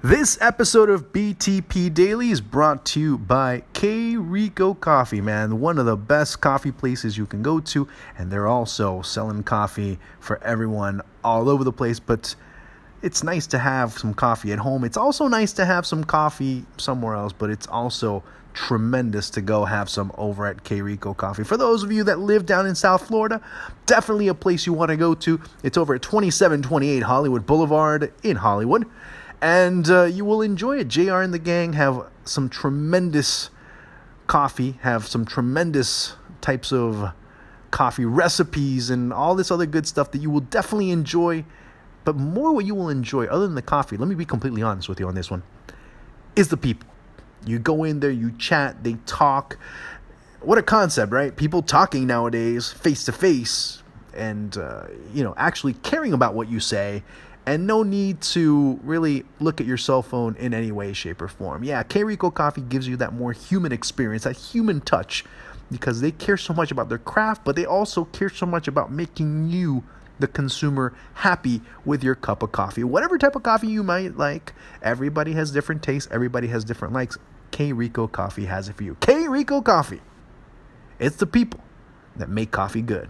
This episode of BTP Daily is brought to you by K Rico Coffee, man. One of the best coffee places you can go to, and they're also selling coffee for everyone all over the place. But it's nice to have some coffee at home. It's also nice to have some coffee somewhere else, but it's also tremendous to go have some over at K Rico Coffee. For those of you that live down in South Florida, definitely a place you want to go to. It's over at 2728 Hollywood Boulevard in Hollywood. And you will enjoy it. JR and the gang have some tremendous coffee, have some tremendous types of coffee recipes and all this other good stuff that you will definitely enjoy. But more what you will enjoy, other than the coffee, let me be completely honest with you on this one, is the people. You go in there, you chat, they talk. What a concept, right? People talking nowadays, face to face, and, actually caring about what you say. And no need to really look at your cell phone in any way, shape, or form. Yeah, K Rico Coffee gives you that more human experience, that human touch, because they care so much about their craft, but they also care so much about making you, the consumer, happy with your cup of coffee. Whatever type of coffee you might like, everybody has different tastes, everybody has different likes. K Rico Coffee has it for you. K Rico Coffee. It's the people that make coffee good.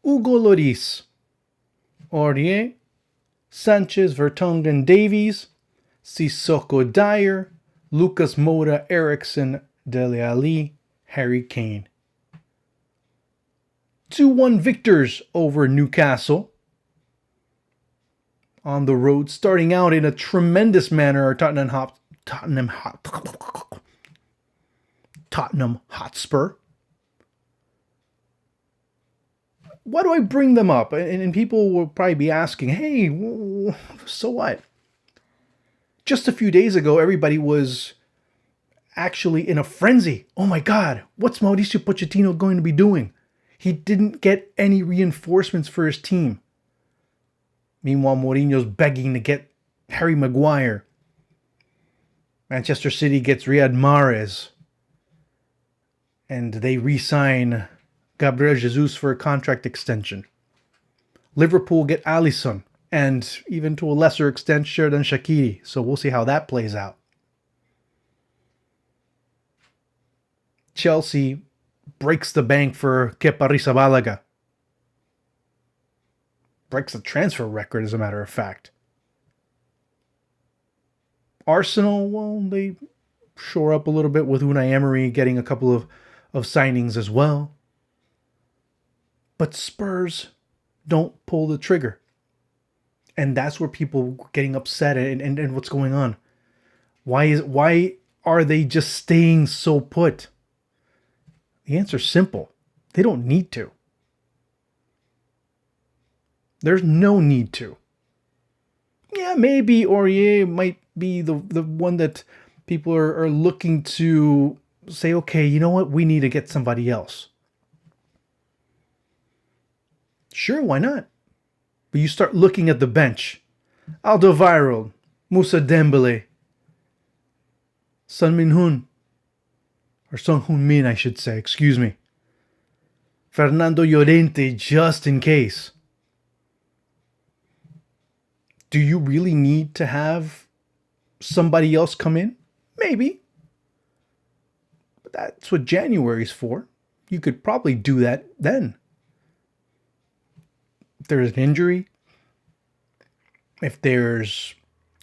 Hugo Lloris, Aurier, Sanchez, Vertonghen, Davies, Sissoko, Dyer, Lucas Moura, Eriksson, Dele Alli, Harry Kane. 2-1 victors over Newcastle. On the road, starting out in a tremendous manner, Tottenham Hotspur. Why do I bring them up? And people will probably be asking, hey, so what? Just a few days ago, everybody was actually in a frenzy. Oh my God, what's Mauricio Pochettino going to be doing? He didn't get any reinforcements for his team. Meanwhile, Mourinho's begging to get Harry Maguire. Manchester City gets Riyad Mahrez. And they re-sign Gabriel Jesus for a contract extension. Liverpool get Alisson. And even to a lesser extent, Xherdan Shaqiri. So we'll see how that plays out. Chelsea breaks the bank for Kepa Arrizabalaga. Breaks the transfer record, as a matter of fact. Arsenal, well, they shore up a little bit with Unai Emery getting a couple of signings as well. But Spurs don't pull the trigger. And that's where people are getting upset and what's going on. Why are they just staying so put? The answer's simple. They don't need to. There's no need to. Yeah, maybe Aurier might be the one that people are looking to say, okay, you know what? We need to get somebody else. Sure, why not? But you start looking at the bench. Alderweireld, Moussa Dembele, Son Min-hun, or Son Heung-min, I should say, excuse me. Fernando Llorente, just in case. Do you really need to have somebody else come in? Maybe. But that's what January's for. You could probably do that then. If there's an injury, if there's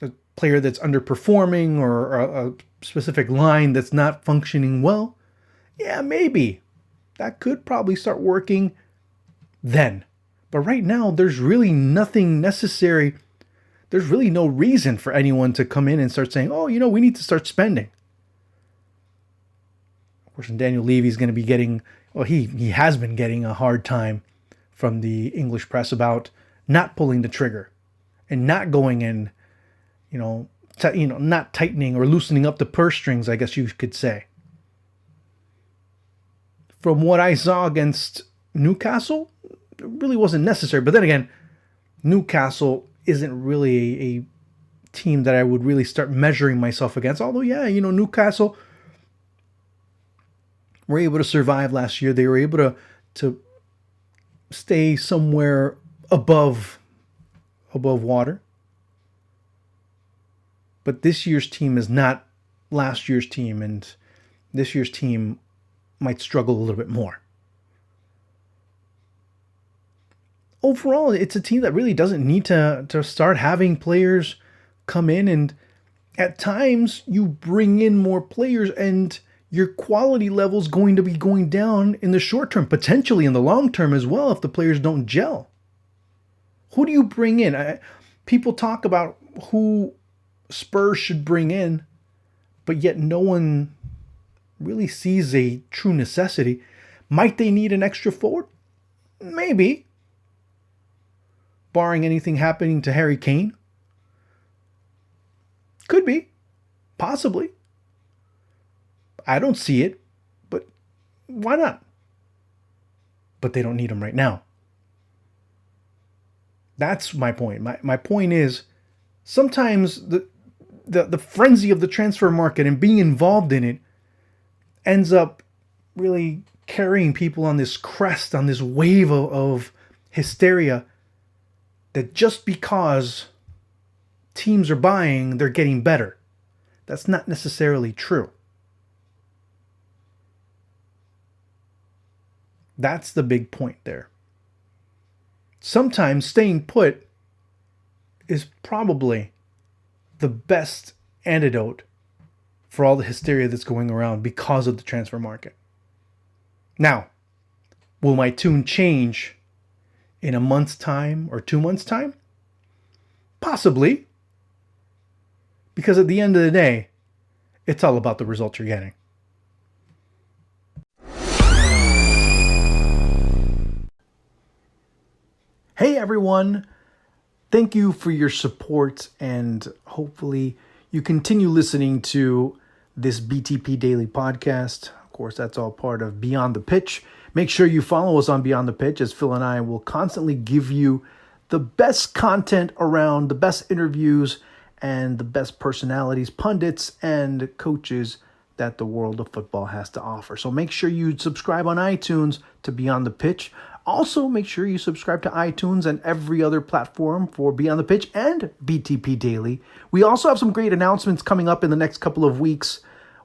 a player that's underperforming or a specific line that's not functioning well, yeah, maybe. That could probably start working then. But right now, there's really nothing necessary. There's really no reason for anyone to come in and start saying, oh, we need to start spending. Of course, Daniel Levy's going to be getting, well, he has been getting a hard time from the English press about not pulling the trigger and not going in, not tightening or loosening up the purse strings, I guess you could say. From what I saw against Newcastle, it really wasn't necessary. But then again, Newcastle isn't really a team that I would really start measuring myself against. Although, yeah, Newcastle were able to survive last year. They were able to stay somewhere above water. But this year's team is not last year's team, and this year's team might struggle a little bit more. Overall, it's a team that really doesn't need to start having players come in, and at times you bring in more players and your quality level is going to be going down in the short term, potentially in the long term as well if the players don't gel. Who do you bring in? People talk about who Spurs should bring in, but yet no one really sees a true necessity. Might they need an extra forward? Maybe. Barring anything happening to Harry Kane. Could be. Possibly. I don't see it, but why not? But they don't need him right now. That's my point. My point is, sometimes the frenzy of the transfer market and being involved in it ends up really carrying people on this crest, on this wave of hysteria, that just because teams are buying, they're getting better. That's not necessarily true. That's the big point there. Sometimes staying put is probably the best antidote for all the hysteria that's going around because of the transfer market. Now, will my tune change in a month's time or 2 months' time? Possibly. Because at the end of the day, it's all about the results you're getting. Hey everyone, thank you for your support, and hopefully you continue listening to this BTP Daily podcast. Of course, that's all part of Beyond the Pitch. Make sure you follow us on Beyond the Pitch, as Phil and I will constantly give you the best content around, the best interviews, and the best personalities, pundits, and coaches that the world of football has to offer. So make sure you subscribe on iTunes to Beyond the Pitch. Also, make sure you subscribe to iTunes and every other platform for Beyond the Pitch and BTP Daily. We also have some great announcements coming up in the next couple of weeks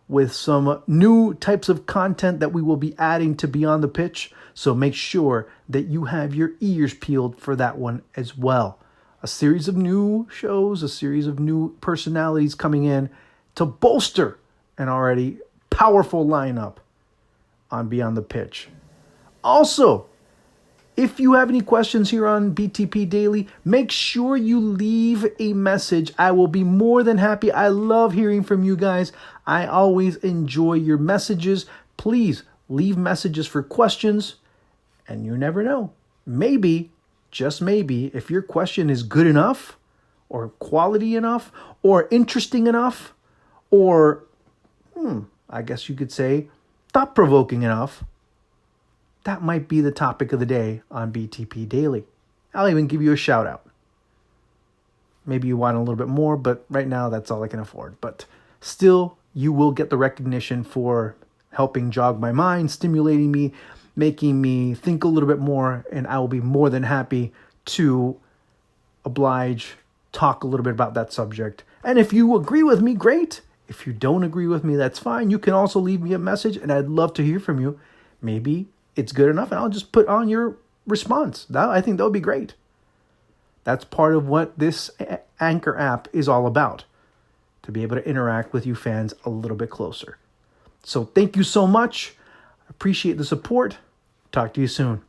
with some new types of content that we will be adding to Beyond the Pitch. So make sure that you have your ears peeled for that one as well. A series of new shows, a series of new personalities coming in to bolster an already powerful lineup on Beyond the Pitch. Also, if you have any questions here on BTP Daily, make sure you leave a message. I will be more than happy. I love hearing from you guys. I always enjoy your messages. Please leave messages for questions. And you never know. Maybe, just maybe, if your question is good enough, or quality enough, or interesting enough, or, I guess you could say, thought-provoking enough, that might be the topic of the day on BTP Daily. I'll even give you a shout out. Maybe you want a little bit more, but right now that's all I can afford. But still, you will get the recognition for helping jog my mind, stimulating me, making me think a little bit more, and I will be more than happy to talk a little bit about that subject. And if you agree with me, great. If you don't agree with me, that's fine. You can also leave me a message, and I'd love to hear from you. Maybe it's good enough, and I'll just put on your response. I think that would be great. That's part of what this Anchor app is all about, to be able to interact with you fans a little bit closer. So thank you so much. Appreciate the support. Talk to you soon.